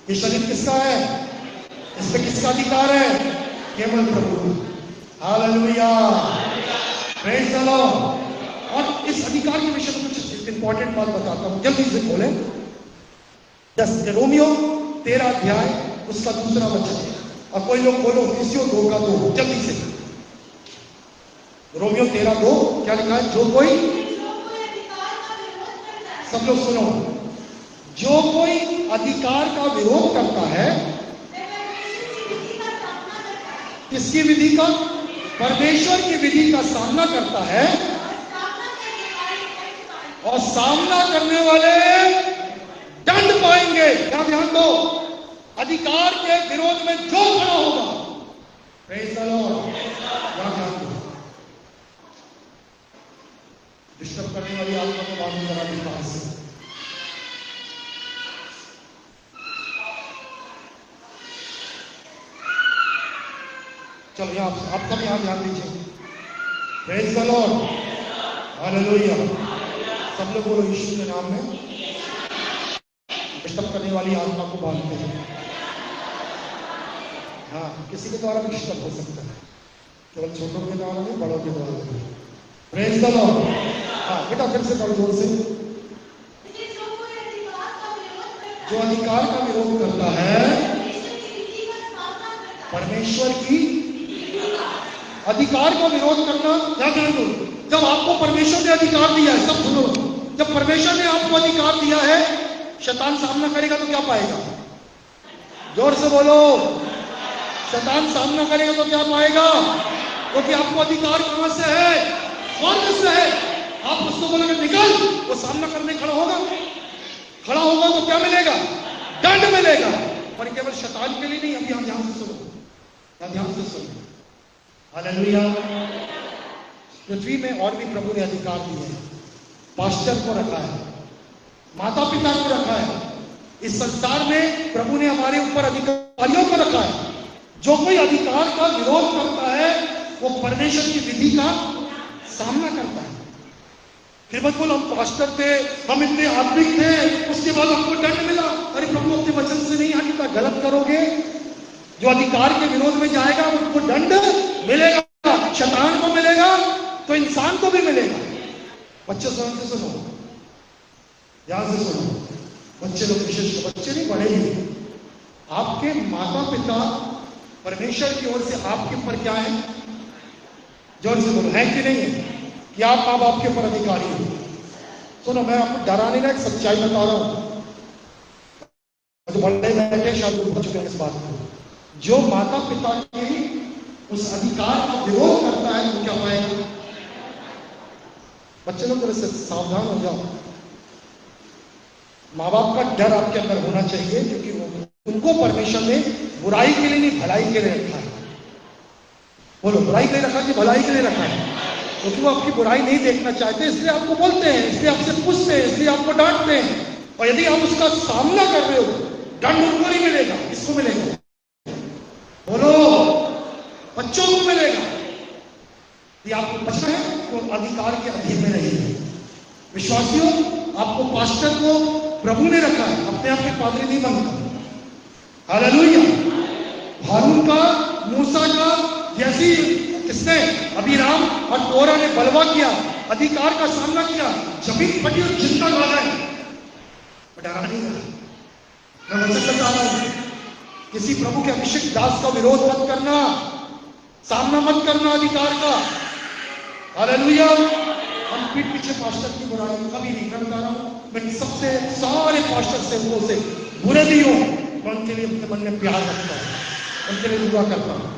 ये शरीर किसका है? इस पे किसका अधिकार है? केवल प्रभु। Hallelujah, praise the Lord. और इस अधिकार के विषय में कुछ इंपॉर्टेंट बात बताता हूं, जल्दी से खोले। रोमियो 13 अध्याय उसका 2 वचन, और कोई लोग बोलो इफिसियों 2 का 2, जल्दी से। रोमियो 13:2 क्या लिखा है? जो कोई, सब लोग सुनो, जो कोई अधिकार का विरोध करता है, किसकी विधि का? परमेश्वर की विधि का सामना करता है, और सामना करने वाले दंड पाएंगे। क्या ध्यान दो, अधिकार के विरोध में जो खड़ा होगा, प्रेज़ द लॉर्ड, क्या ध्यान दो। डिस्टर्ब करने वाली आत्मा को बाहर करा विश्वास से। चलो यहां आपका भी यहां ध्यान दीजिए। Praise the Lord, hallelujah. सब लोग बोलो यीशु के नाम में डिस्टर्ब करने वाली आत्मा को बांधते हैं। हाँ, किसी के द्वारा भी डिस्टर्ब हो सकता है, केवल छोटों के द्वारा नहीं, बड़ों के द्वारा भी। Praise the Lord. हाँ बेटा, फिर से करो जोर से। जो अधिकार का विरोध करता है, परमेश्वर की अधिकार का विरोध करना। क्या ध्यान दो, जब आपको परमेश्वर ने अधिकार दिया है, सब सुनो, जब परमेश्वर ने आपको अधिकार दिया है, शैतान सामना करेगा तो क्या पाएगा? जोर से बोलो, शैतान सामना करेगा तो क्या पाएगा? क्योंकि आपको अधिकार कहां से है? स्वर्ग से है। आप उसको बोलोगे निकल, वो सामना करने खड़ा होगा। खड़ा होगा तो क्या मिलेगा? दंड मिलेगा। और केवल शैतान के लिए नहीं। अभी हम ध्यान से सुनो, ध्यान से सुनो। हालेलुया। पृथ्वी में और भी प्रभु ने अधिकार दिए हैं। पास्टर को रखा है, माता पिता को रखा है। इस संसार में प्रभु ने हमारे ऊपर अधिकारियों को रखा है। जो कोई अधिकार का विरोध करता है, वो परमेश्वर की विधि का सामना करता है। फिर मत बोलो हम पास्टर थे, हम इतने आत्मिक थे, उसके बाद हमको दंड मिला। अरे प्रभु अपने वचन से नहीं हटता, गलत करोगे। जो अधिकार के विरोध में जाएगा उसको दंड मिलेगा, शैतान को मिलेगा तो इंसान को भी मिलेगा। बच्चे ध्यान से सुनो, ध्यान से सुनो। बच्चे लोग, विशेष बच्चे नहीं, बड़े ही। आपके माता पिता परमेश्वर की ओर से आपके ऊपर क्या है? जोर से बोलो, है कि नहीं है? कि आप माँ बाप के ऊपर अधिकारी हो। सुनो, मैं आपको डराने का एक सच्चाई बता रहा हूं। तो बड़े बैठे शायद बुझ चुके हैं इस बात को। जो माता पिता के उस अधिकार का विरोध करता है, तो क्या पाएगा? बच्चे लोग थोड़े से सावधान हो जाओ। माँ बाप का डर आपके अंदर होना चाहिए, क्योंकि उनको परमेश्वर ने बुराई के लिए नहीं, भलाई के लिए रखा है। बोलो, बुराई के लिए रखा कि भलाई के लिए रखा है? क्योंकि वो आपकी बुराई नहीं देखना चाहते, इसलिए आपको बोलते हैं, इसलिए आपसे पूछते हैं, इसलिए आपको डांटते हैं। और यदि आप उसका सामना कर रहे हो, दंड उनको नहीं मिलेगा, किसको मिलेगा? बोलो, बच्चों को मिलेगा। ये आपको बचना है तो अधिकार के अधीन में रहिए। विश्वासियों, आपको पास्टर को प्रभु ने रखा है, अपने आप के पादरी नहीं बनता। हालेलुया। हारून का, मूसा का, जैसी किसने, अबीराम और कोरा ने बलवा किया, अधिकार का सामना किया, जमीन फटी और जिंदा गाला है, डरा नहीं रहा। मैं वचन बता रहा हूं, किसी प्रभु के अभिषेक दास का विरोध मत करना, सामना मत करना अधिकार का। हालेलुया। हम पीठ पीछे पास्टर की बुराई कभी नहीं करता रहा हूं। मैं सबसे, सारे पास्टर सेवकों से बुरे भी हूं, मैं उनके लिए अपने मन में प्यार रखता हूं, उनके लिए दुआ करता हूं।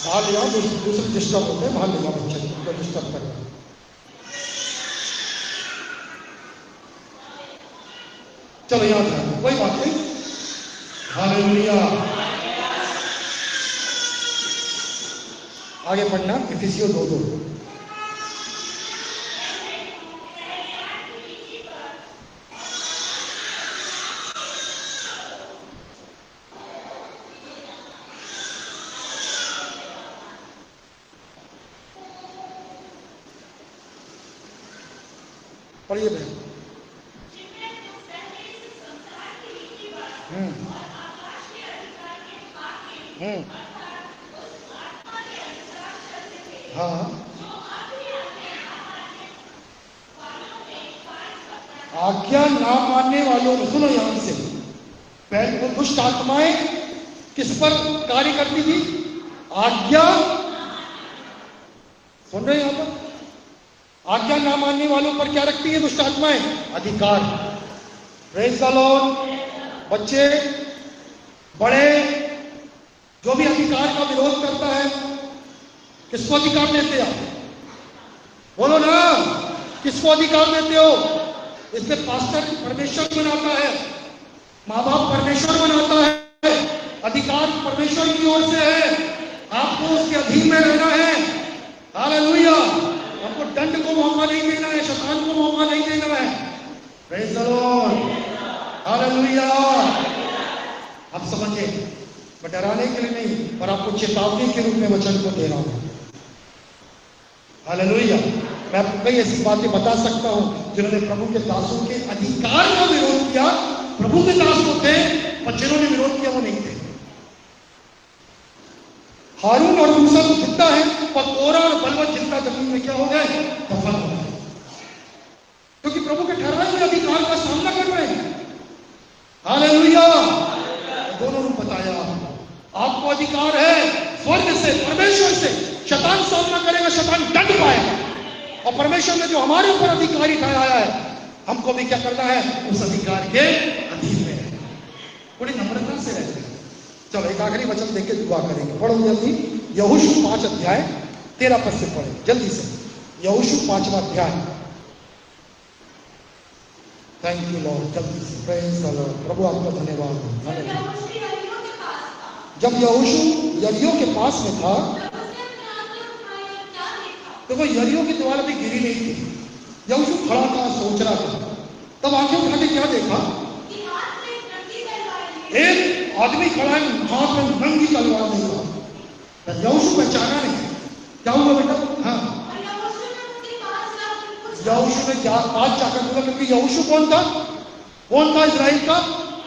बाहर ले जाओ, दूसरे डिस्टर्ब होते हैं, बाहर ले जाओ बच्चे, उनको डिस्टर्ब कर। चलो याद है, कोई बात नहीं। हालेलुया। आगे पढ़ना, इफिसियों 2:2। पढ़िए बहन। हाँ, आज्ञा ना मानने वालों, सुनो यहां से, पहले दुष्ट आत्माएं किस पर कार्य करती थी? आज्ञा, सुन रहे यहां पर? आज्ञा ना मानने वालों पर क्या रखती है दुष्ट आत्माएं? अधिकार। Praise the Lord. बच्चे, बड़े, जो भी अधिकार का विरोध करता है, किसको अधिकार देते आप? बोलो ना, किसको अधिकार देते हो? इसलिए पास्टर परमेश्वर बनाता है, माँ बाप परमेश्वर बनाता है, अधिकार परमेश्वर की ओर से है, आपको उसके अधीन में रहना है। हालेलुया। आपको दंड को मौका नहीं देना है, शैतान को मौका नहीं देना है। Praise the Lord. हालेलुया। आप समझे, मैं डराने के लिए नहीं, पर आपको चेतावनी के रूप में वचन को दे रहा हूं। हालेलुया। मैं आपको कई ऐसी बातें बता सकता हूं जिन्होंने प्रभु के दासों के अधिकार का विरोध किया। प्रभु के दास को थे, पर जिन्होंने विरोध किया वो नहीं थे। हारून और मूसा तो जिंदा है, पर कोरा और बलवत जिंदा जमीन में क्या हो गए? दफन हो गए, क्योंकि प्रभु के ठहराए हुए अधिकार का सामना कर रहे हैं। हालेलुया। दोनों रूप बताया, आपको अधिकार है स्वर्ग से, परमेश्वर से। शैतान सामना करेगा, शैतान दंड पाएगा, और परमेश्वर ने जो हमारे ऊपर अधिकारी ठहराया है, हमको भी क्या करना है? उस अधिकार के अधीन में रहना, बड़ी नम्रता से रहना। चलो एक आखिरी वचन देके दुआ करेंगे। पढ़ो जल्दी, यहोशू 5 अध्याय 13 पद से पढ़े जल्दी से। यहोशू 5वां अध्याय। Thank you Lord. जल्दी से। Praise the Lord. प्रभु आपका धन्यवाद। जब यहोशू यरीहो के पास में था, तो वो यरीहो की दीवार अभी गिरी नहीं थी। यहोशू खड़ा था, सोच रहा था। तब आंखें उठा के क्या देखा? एक आदमी खड़ा है, हाथ में नंगी तलवार देखा। यहोशू पहचाना नहीं। क्या हुआ बेटा? हाँ, यहोशू ने पास जाकर बोला, क्योंकि यहोशू कौन था? कौन था? इजराइल का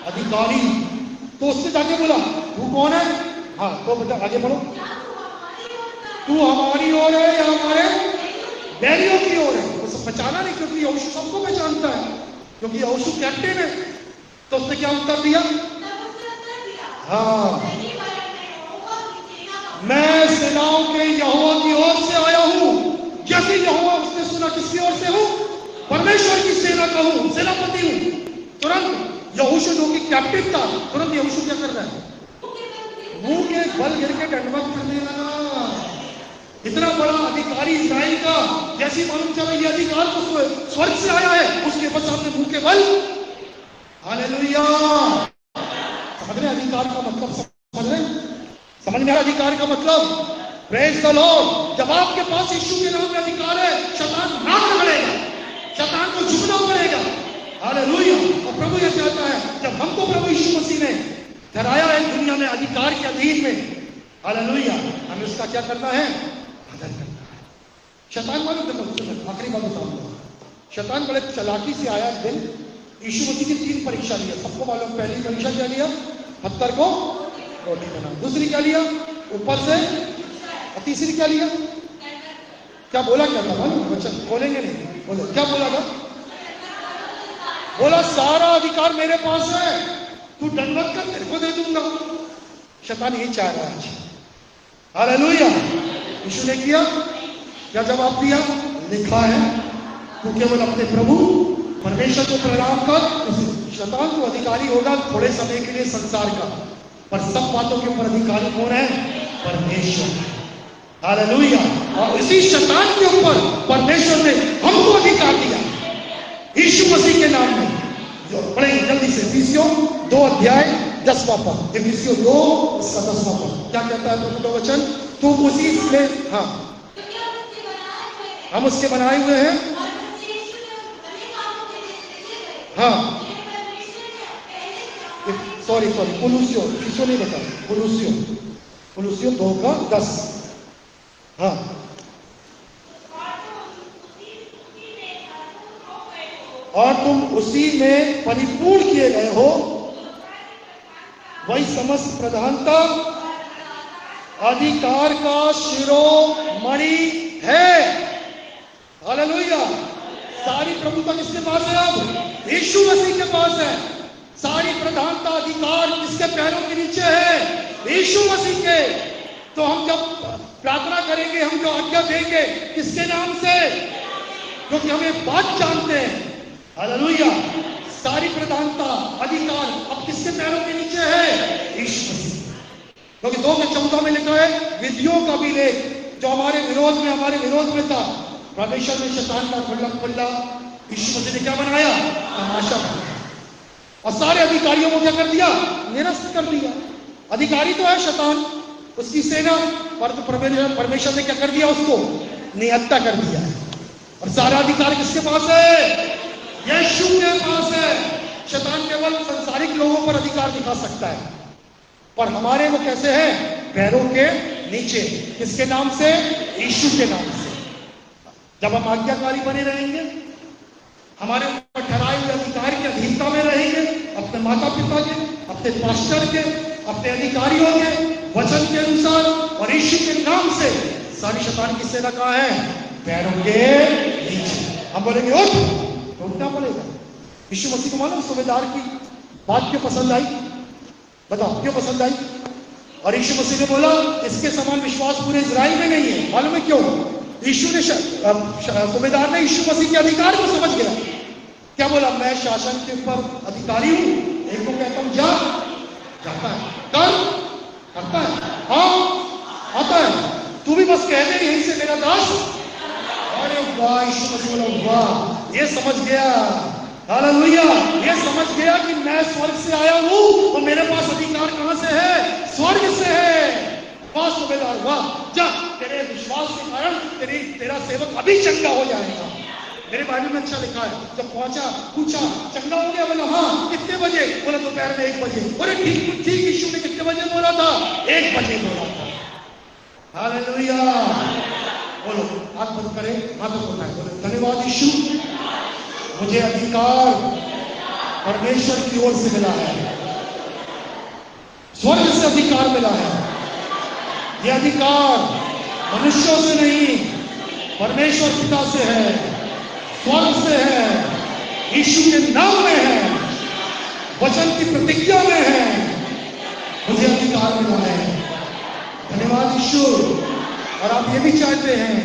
अधिकारी। तो उसने जाके बोला, तू कौन है? हाँ, तो बेटा आगे बढ़ो। तू हमारी ओर है या हमारे बैरियों की ओर है? वो सब पहचाना नहीं, क्योंकि यहोशू सबको पहचानता है, क्योंकि यहोशू कैप्टन है। तो उसने क्या उत्तर दिया? हाँ, मैं सेनाओं के यहोवा की ओर से आया हूं। जैसे यहोवा, उसने सुना किसकी ओर से हूं? परमेश्वर की सेना का हूं, सेनापति हूं। तुरंत यहोशू जो कि कैप्टन था, तुरंत यहोशू क्या कर रहा है? मुंह के बल गिर के दंडवत करने लगा। इतना बड़ा अधिकारी इस्राएल का, जैसी मालूम चला ये अधिकार तो स्वर्ग से आया है, उसके बाद सामने मुंह के बल। हालेलुया। समझ रहे अधिकार का मतलब? समझ रहे? समझ में अधिकार का मतलब? Praise the Lord. जब आपके पास यीशु के नाम में अधिकार है, शैतान नाक रगड़ेगा, शैतान को झुकना पड़ेगा। हालेलुया। और प्रभु यह चाहता है, जब हमको प्रभु यीशु मसीह ने ठहराया है दुनिया में अधिकार के अधीन में। हालेलुया। हमें उसका क्या करना है? आदर करना है। शैतान मालूम देखो, आखिरी बात बताऊंगा। शैतान बड़े चालाकी से आया एक दिन, यीशु मसीह की 3 परीक्षा लिया। सबको मालूम, पहली परीक्षा क्या लिया? पत्थर को रोटी बना। दूसरी क्या लिया? ऊपर से। और तीसरी क्या लिया? क्या बोला? क्या था मालूम? बच्चन बोलेंगे नहीं, बोलो क्या बोला था? बोला सारा अधिकार मेरे पास है, तू दंडवत कर, तेरे को दे दूंगा। शैतान यही चाह रहा है आज। हालेलुया। यीशु ने किया क्या? जवाब दिया, लिखा है तू केवल अपने प्रभु परमेश्वर को प्रणाम कर। शैतान तो अधिकारी होगा थोड़े समय के लिए संसार का, पर सब बातों के ऊपर अधिकारी कौन है? परमेश्वर। हालेलुया। और इसी शैतान के ऊपर परमेश्वर ने हमको अधिकार दिया यीशु मसीह के नाम में। जो पढ़ेंगे जल्दी से, इफिसियों 2 अध्याय 10वां पद। इफिसियों 2 उसका 10वां पद क्या कहता है प्रभु का वचन? तू उसी में, हाँ, हम उसके बनाए हुए हैं। हाँ, सॉरी कुलूसियों, इफिसियों नहीं बता, कुलूसियों 2 का 10। हाँ, और तुम उसी में परिपूर्ण किए गए हो, वही समस्त प्रधानता अधिकार का शिरोमणि है। हालेलुया। सारी प्रभुता किसके पास है? अब यीशु मसीह के पास है। सारी प्रधानता अधिकार किसके पैरों के नीचे है? यीशु मसीह के। तो हम जब प्रार्थना करेंगे, हम जो आज्ञा देंगे किसके नाम से? क्योंकि हम एक बात जानते हैं, हालेलुया, सारी प्रधानता अधिकार अब किसके पैरों के नीचे है? यीशु मसीह। क्योंकि 2 के 14 में लिखा है, विधियों का भी लेख जो हमारे विरोध में था, परमेश्वर ने शैतान का खुल्ला यीशु मसीह ने क्या बनाया? तमाशा बनाया। और सारे अधिकारियों को क्या कर दिया? निरस्त कर दिया। अधिकारी तो है शैतान, उसकी सेना, पर परमेश्वर ने क्या कर दिया? उसको निहत्ता कर दिया। और सारा अधिकार किसके पास है? यीशु के पास है। शैतान केवल संसारिक लोगों पर अधिकार दिखा सकता है, पर हमारे वो कैसे हैं? पैरों के नीचे। किसके नाम से? यीशु के नाम से। जब हम आज्ञाकारी बने रहेंगे, हमारे ऊपर ठहराए हुए अधिकार की अधीनता में रहेंगे, अपने माता पिता के, अपने पास्टर के, अपने अधिकारियों के वचन के अनुसार और यीशु के नाम से, सारी शैतान की सेना कहाँ है? पैरों के नीचे। हम बोलेंगे उठ, तो उठना पड़ेगा। यीशु मसीह को मालूम सूबेदार की बात क्यों पसंद आई? बताओ क्यों पसंद आई? और यीशु मसीह ने बोला इसके समान विश्वास पूरे इजराइल में नहीं है। मालूम है क्यों? यीशु ने सूबेदार ने यीशु मसीह के अधिकार को समझ गया। क्या बोला? मैं शासन के ऊपर अधिकारी हूं। एक को कहता हूं जा, जाता है, कर, करता है, हाँ, आता है, तू भी बस कह दे यहीं से मेरा दास। अरे वाह, यीशु मसीह बोला वाह, ये समझ गया। हालेलुया। ये समझ गया कि मैं स्वर्ग से आया हूं और मेरे पास अधिकार कहां से है? स्वर्ग से है। वाह सूबेदार वाह, जा, तेरे विश्वास के कारण तेरा सेवक अभी चंगा हो जाएगा। मेरे बाइबल में अच्छा लिखा है, जब पहुंचा पूछा चंगा हो गया? बोला हाँ। कितने बजे? बोला दोपहर में 1 बजे। बोले ठीक ठीक। यीशु ने कितने बजे बोला था? 1 बजे बोला था। हालेलुया। बोलो, हाथ बंद करें, हाथ उठाएं, बोले धन्यवाद यीशु, मुझे अधिकार परमेश्वर की ओर से मिला है, स्वर्ग से अधिकार मिला है। यह अधिकार मनुष्यों से नहीं, परमेश्वर पिता से है, स्वर्ग से है, यीशु के नाम में है, वचन की प्रतिज्ञा में है, मुझे अधिकार मिला है। धन्यवाद यीशु। और आप ये भी चाहते हैं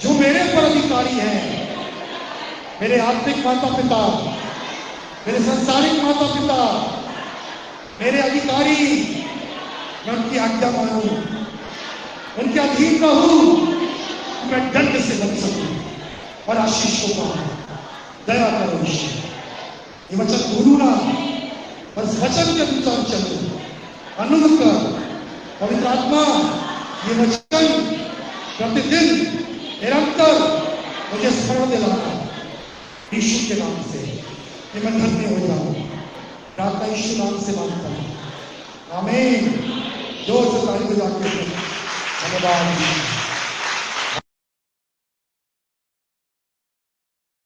जो मेरे पर अधिकारी हैं, मेरे आत्मिक माता पिता, मेरे संसारिक माता पिता, मेरे अधिकारी, मैं उनकी आज्ञा मानूं, उनके अधीन रहूं, मैं दंड से बच सकूं और आशीष को पाऊं। दया करो ईश्वर। ये वचन भूलू ना, बस वचन के अनुसार चलो, अनुमत कर। पवित्र आत्मा ये वचन प्रतिदिन निरंतर मुझे स्मरण दिलाना, यीशु के नाम से मैं धन्य हो जाऊं। प्रार्थना यीशु नाम से मांगता हूं। आमीन। जोर से ताली बजा के धन्यवाद।